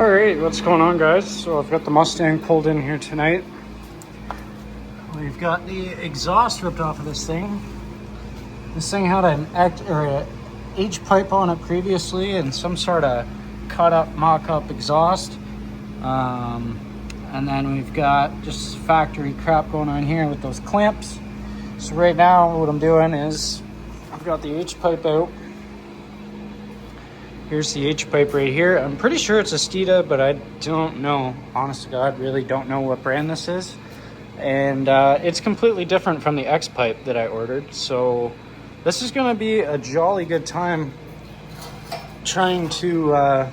All right, what's going on, guys? So I've got the Mustang pulled in here tonight. We've got the exhaust ripped off of this thing. This thing had an H pipe on it previously and some sort of cut up, mock-up exhaust. And then we've got just factory crap going on here with those clamps. So right now what I'm doing is I've got the H pipe out. Here's the H pipe right here. I'm pretty sure it's a Steeda, but I don't know. Honest to God, really don't know what brand this is. And it's completely different from the X pipe that I ordered. So this is gonna be a jolly good time trying to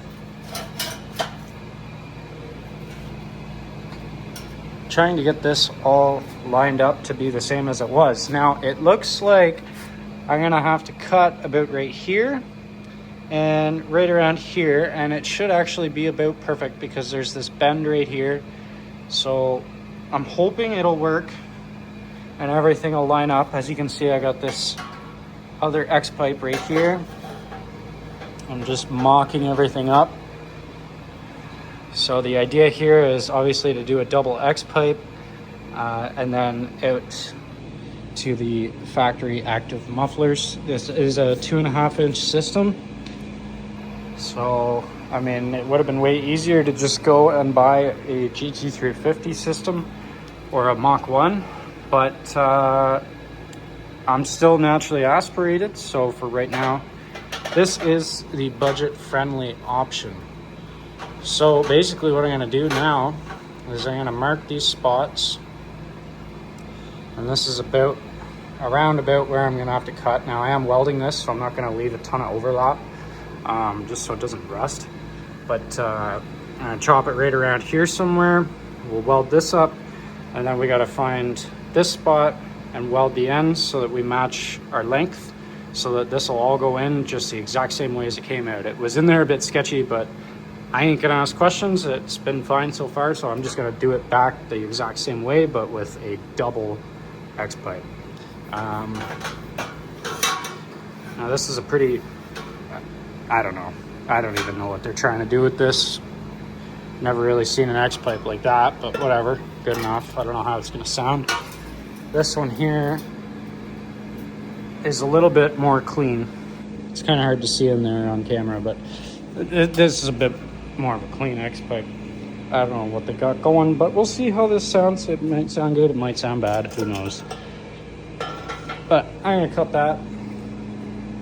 get this all lined up to be the same as it was. Now it looks like I'm gonna have to cut about right here and right around here, and it should actually be about perfect because there's this bend right here. So I'm hoping it'll work and everything will line up. As you can see, I got this other X pipe right here. I'm just mocking everything up. So the idea here is obviously to do a double X pipe and then out to the factory active mufflers. This is a 2.5 inch system. So, I mean, it would have been way easier to just go and buy a GT350 system or a Mach 1, but I'm still naturally aspirated. So for right now, this is the budget friendly option. So basically what I'm going to do now is I'm going to mark these spots, and this is around about where I'm going to have to cut. Now I am welding this, so I'm not going to leave a ton of overlap, just so it doesn't rust, but I'm going to chop it right around here somewhere. We'll weld this up, and then we got to find this spot and weld the ends so that we match our length, so that this will all go in just the exact same way as it came out. It was in there a bit sketchy, but I ain't gonna ask questions. It's been fine so far, so I'm just gonna do it back the exact same way, but with a double X pipe. Now this is a pretty, I don't know. I don't even know what they're trying to do with this. Never really seen an X pipe like that, but whatever, good enough. I don't know how it's gonna sound. This one here is a little bit more clean. It's kind of hard to see in there on camera, but this is a bit more of a clean X pipe. I don't know what they got going, but we'll see how this sounds. It might sound good, it might sound bad, who knows. But I'm gonna cut that.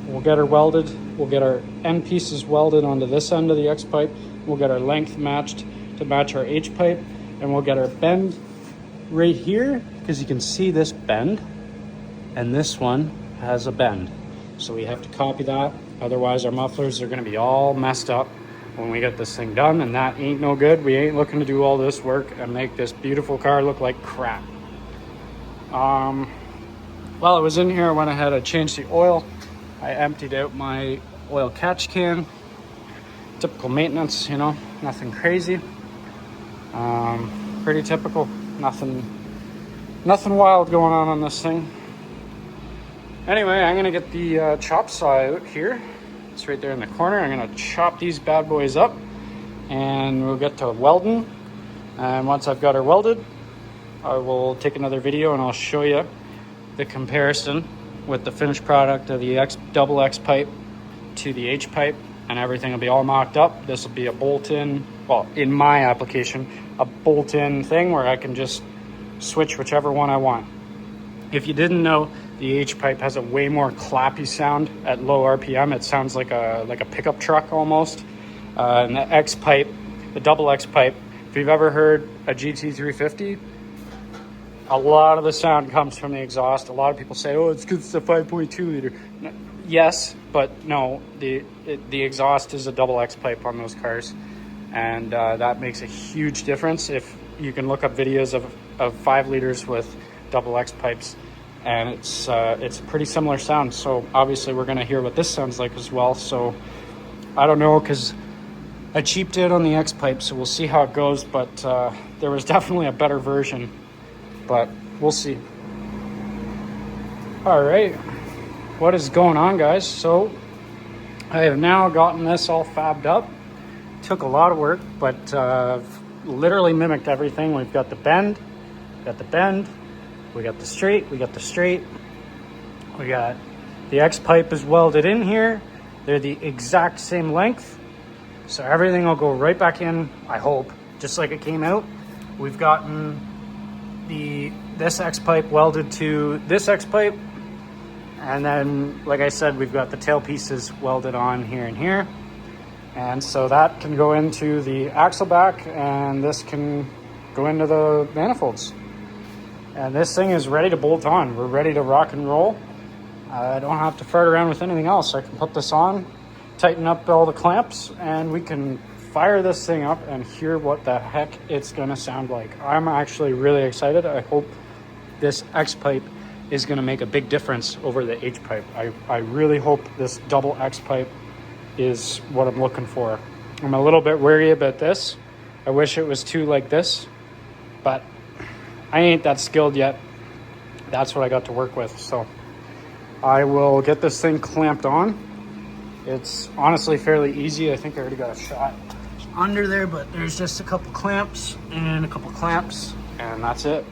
We'll get her welded. We'll get our end pieces welded onto this end of the X pipe. We'll get our length matched to match our H pipe, and we'll get our bend right here, because you can see this bend, and this one has a bend. So we have to copy that. Otherwise our mufflers are gonna be all messed up when we get this thing done, and that ain't no good. We ain't looking to do all this work and make this beautiful car look like crap. While I was in here, I went ahead and changed the oil. I emptied out my oil catch can. Typical maintenance, you know, nothing crazy. Pretty typical, nothing wild going on this thing. Anyway, I'm gonna get the chop saw out here. It's right there in the corner. I'm gonna chop these bad boys up, and we'll get to welding. And once I've got her welded, I will take another video and I'll show you the comparison with the finished product of the double X pipe to the H pipe, and everything will be all mocked up. This will be a bolt-in, well, in my application, a bolt-in thing where I can just switch whichever one I want. If you didn't know, the H pipe has a way more clappy sound at low RPM. It sounds like a pickup truck almost. And the X pipe, the double X pipe, if you've ever heard a GT350, a lot of the sound comes from the exhaust. A lot of people say, oh, it's because it's a 5.2 liter. Yes, but no, the exhaust is a double X pipe on those cars. And that makes a huge difference. If you can look up videos of 5 liters with double X pipes, and it's a pretty similar sound. So obviously we're gonna hear what this sounds like as well. So I don't know, because I cheaped it on the X pipe, so we'll see how it goes. But there was definitely a better version, but we'll see. All right, what is going on, guys? So I have now gotten this all fabbed up took a lot of work, but literally mimicked everything. We've got the bend, we got the straight, we got the X pipe is welded in here. They're the exact same length. So everything will go right back in, I hope, just like it came out. We've gotten this X pipe welded to this X pipe. And then, like I said, we've got the tail pieces welded on here and here. And so that can go into the axle back, and this can go into the manifolds. And this thing is ready to bolt on. We're ready to rock and roll. I don't have to fart around with anything else. I can put this on, tighten up all the clamps, and we can fire this thing up and hear what the heck it's gonna sound like. I'm actually really excited. I hope this X pipe is gonna make a big difference over the H pipe. I really hope this double X pipe is what I'm looking for. I'm a little bit wary about this. I wish it was two like this, but I ain't that skilled yet. That's what I got to work with. So I will get this thing clamped on. It's honestly fairly easy. I think I already got a shot under there, but there's just a couple clamps and that's it.